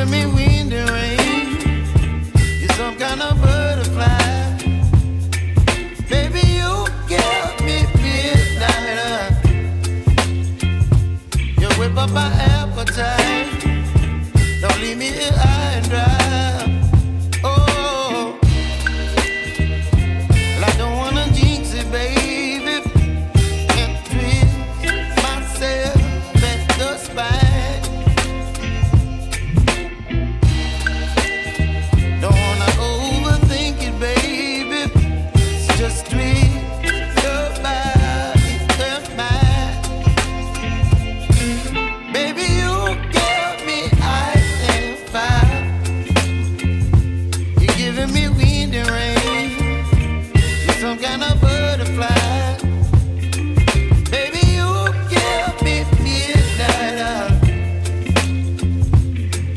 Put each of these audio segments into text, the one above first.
giving me wind and rain. You're some kind of butterfly. Baby, you give me midnight. You whip up my appetite. Don't leave me here high and dry. Oh, well, I don't wanna jinx it, baby, and twist myself at the spine. Don't wanna overthink it, baby. It's just twist your body and mine. Baby, you give me ice and fire. You're giving me wind and rain. You're some kind of butterfly. Baby, you give me midnight.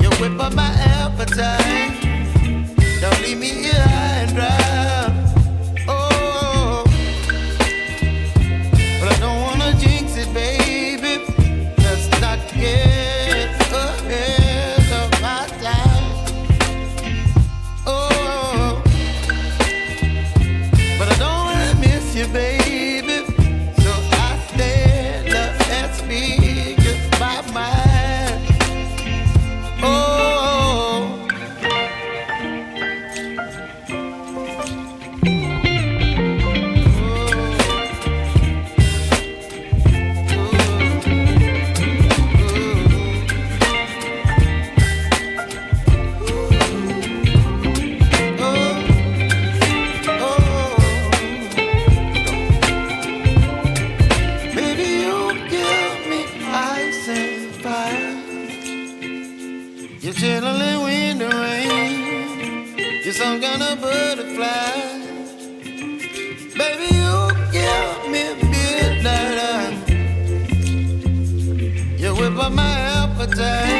You whip up my appetite. Don't leave me here high and dry. Oh, but I don't wanna jinx it, baby. Let's not get ahead of my time. Oh, but I don't wanna miss you, baby. So I stand up and speak my mind. Oh. Baby, you give me ice and fire. You're chilling wind and rain. You're some kind of butterfly. Baby, you give me midnight. You whip up my appetite.